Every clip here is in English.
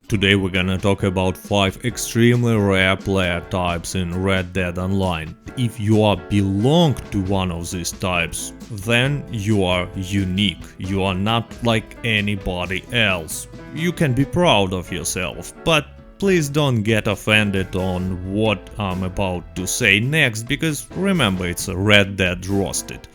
Today we're gonna talk about 5 extremely rare player types in Red Dead Online. If you belong to one of these types, then you are unique. You are not like anybody else. You can be proud of yourself, but please don't get offended on what I'm about to say next, because remember, it's a Red Dead Roasted.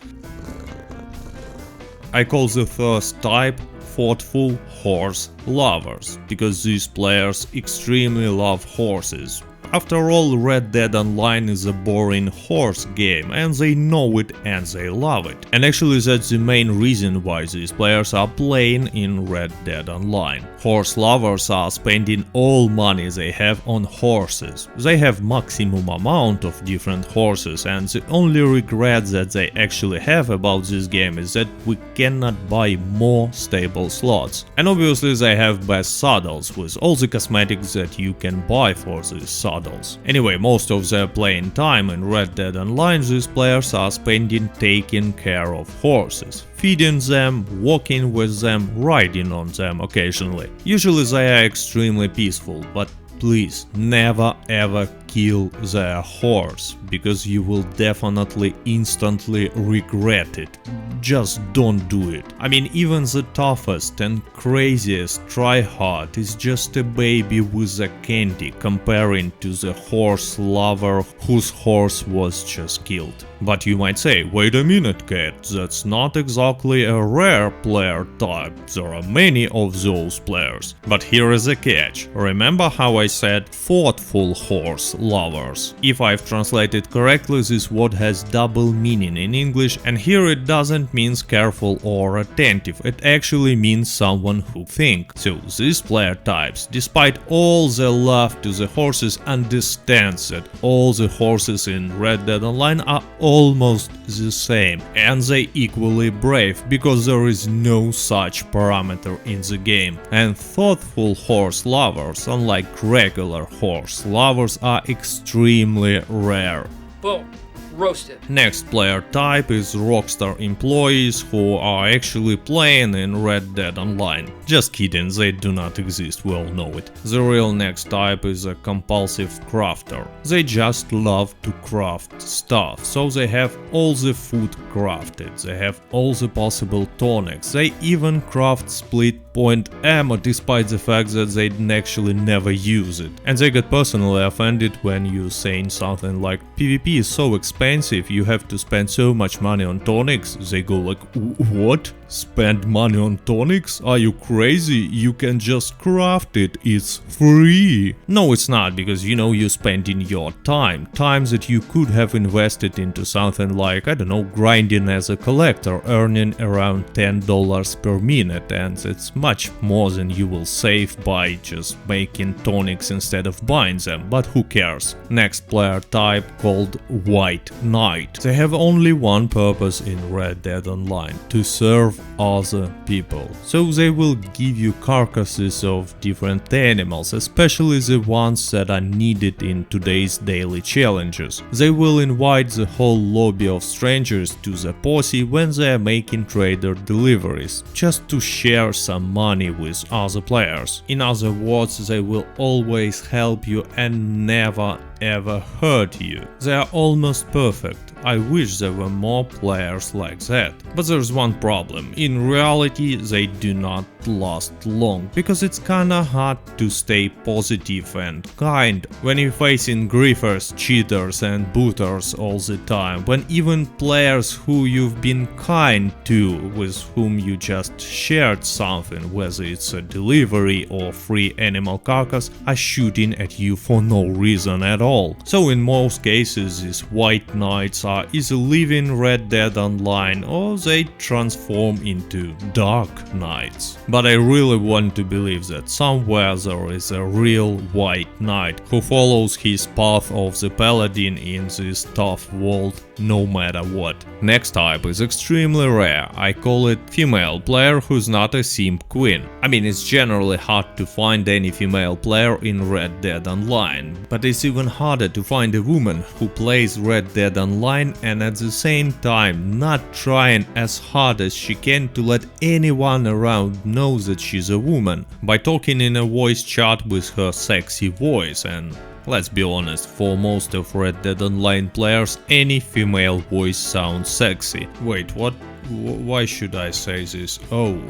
I call the first type thoughtful horse lovers, because these players extremely love horses. After all, Red Dead Online is a boring horse game, and they know it and they love it. And actually that's the main reason why these players are playing in Red Dead Online. Horse lovers are spending all money they have on horses. They have maximum amount of different horses, and the only regret that they actually have about this game is that we cannot buy more stable slots. And obviously they have best saddles with all the cosmetics that you can buy for these saddles. Anyway, most of their playing time in Red Dead Online these players are spending taking care of horses, feeding them, walking with them, riding on them occasionally. Usually they are extremely peaceful, but please never ever kill their horse, because you will definitely instantly regret it. Just don't do it. I mean, even the toughest and craziest tryhard is just a baby with a candy comparing to the horse lover whose horse was just killed. But you might say, wait a minute, Cat, that's not exactly a rare player type. There are many of those players. But here is a catch. Remember how I said thoughtful horse lovers? If I've translated correctly, this word has double meaning in English, and here it doesn't mean careful or attentive, it actually means someone who thinks. So these player types, despite all their love to the horses, understands that all the horses in Red Dead Online are almost the same, and they equally brave, because there is no such parameter in the game. And thoughtful horse lovers, unlike regular horse lovers, are extremely rare. Boom. Roasted. Next player type is Rockstar employees who are actually playing in Red Dead Online. Just kidding, they do not exist, we all know it. The real next type is a compulsive crafter. They just love to craft stuff, so they have all the food crafted, they have all the possible tonics, they even craft split point ammo despite the fact that they actually never use it. And they get personally offended when you saying something like PvP is so expensive, you have to spend so much money on tonics. They go like, what? Spend money on tonics? Are you crazy? You can just craft it, it's free. No, it's not, because you know you're spending your time that you could have invested into something like, I don't know, grinding as a collector, earning around $10 per minute, and it's much more than you will save by just making tonics instead of buying them, but who cares. Next player type called White Knight. They have only one purpose in Red Dead Online: to serve other people. So they will give you carcasses of different animals, especially the ones that are needed in today's daily challenges. They will invite the whole lobby of strangers to the posse when they are making trader deliveries, just to share some money with other players. In other words, they will always help you and never ever hurt you. They are almost perfect. I wish there were more players like that. But there's one problem. In reality, they do not last long, because it's kinda hard to stay positive and kind when you're facing griefers, cheaters and booters all the time, when even players who you've been kind to, with whom you just shared something, whether it's a delivery or free animal carcass, are shooting at you for no reason at all. So in most cases these White Knights are either leaving Red Dead Online or they transform into Dark Knights. But I really want to believe that somewhere there is a real White Knight who follows his path of the paladin in this tough world no matter what. Next type is extremely rare. I call it female player who's not a simp queen. I mean, it's generally hard to find any female player in Red Dead Online, but it's even harder to find a woman who plays Red Dead Online and at the same time not trying as hard as she can to let anyone around know that she's a woman by talking in a voice chat with her sexy voice. And let's be honest, for most of Red Dead Online players, any female voice sounds sexy. Wait, what? Why should I say this? Oh,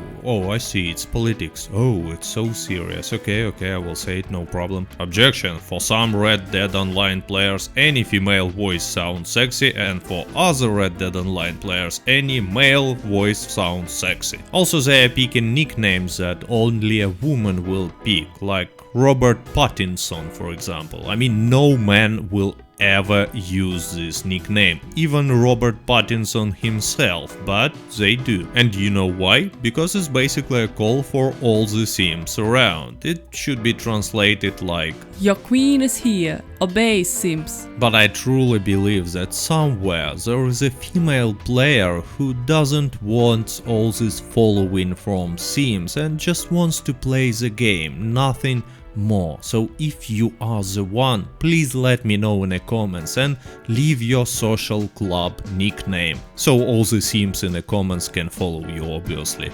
I see, it's politics. Oh, it's so serious. Okay, I will say it, no problem. Objection: for some Red Dead Online players, any female voice sounds sexy, and for other Red Dead Online players, any male voice sounds sexy. Also, they are picking nicknames that only a woman will pick, like Robert Pattinson, for example. I mean, no man will ever use this nickname, even Robert Pattinson himself, but they do. And you know why? Because it's basically a call for all the simps around. It should be translated like, "Your queen is here, obey, simps." But I truly believe that somewhere there is a female player who doesn't want all this following from simps and just wants to play the game, nothing more. So if you are the one, please let me know in the comments and leave your social club nickname, so all the simps in the comments can follow you, obviously.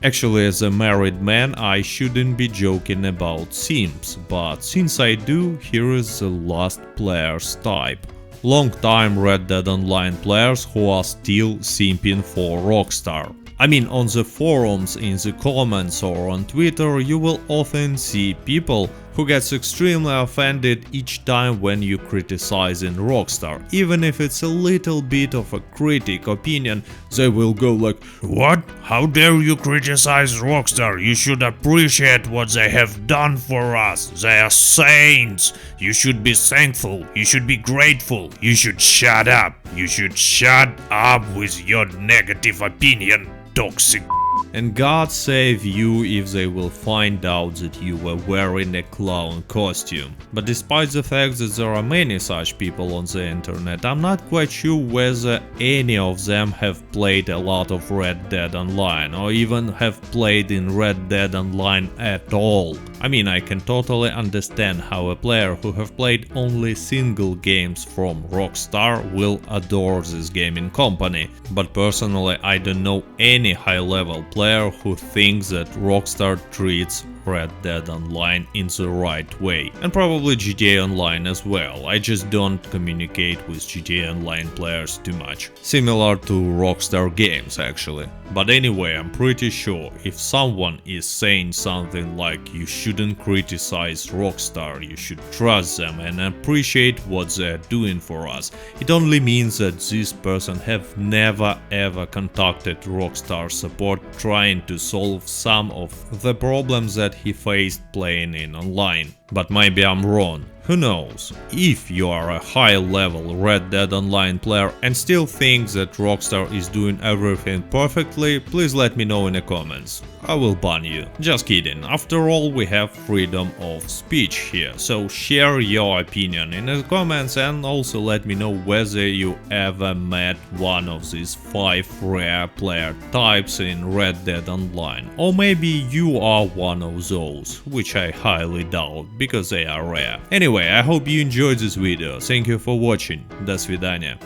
Actually, as a married man, I shouldn't be joking about simps, but since I do, here is the last players type. Long-time Red Dead Online players who are still simping for Rockstar. I mean, on the forums, in the comments or on Twitter, you will often see people who gets extremely offended each time when you criticizing Rockstar. Even if it's a little bit of a critic opinion, they will go like, "What? How dare you criticize Rockstar? You should appreciate what they have done for us. They are saints. You should be thankful. You should be grateful. You should shut up. You should shut up with your negative opinion, toxic." And God save you if they will find out that you were wearing a clown costume. But despite the fact that there are many such people on the internet, I'm not quite sure whether any of them have played a lot of Red Dead Online or even have played in Red Dead Online at all. I mean, I can totally understand how a player who have played only single games from Rockstar will adore this gaming company, but personally I don't know any high-level player who thinks that Rockstar treats Red Dead Online in the right way, and probably GTA Online as well. I just don't communicate with GTA Online players too much. Similar to Rockstar games actually. But anyway, I'm pretty sure if someone is saying something like you shouldn't criticize Rockstar, you should trust them and appreciate what they're doing for us, it only means that this person have never ever contacted Rockstar support trying to solve some of the problems that he faced playing in online. But maybe I'm wrong. Who knows? If you are a high-level Red Dead Online player and still think that Rockstar is doing everything perfectly, please let me know in the comments. I will ban you. Just kidding. After all, we have freedom of speech here, so share your opinion in the comments and also let me know whether you ever met one of these 5 rare player types in Red Dead Online. Or maybe you are one of those, which I highly doubt, because they are rare. Anyway, I hope you enjoyed this video. Thank you for watching. До свидания.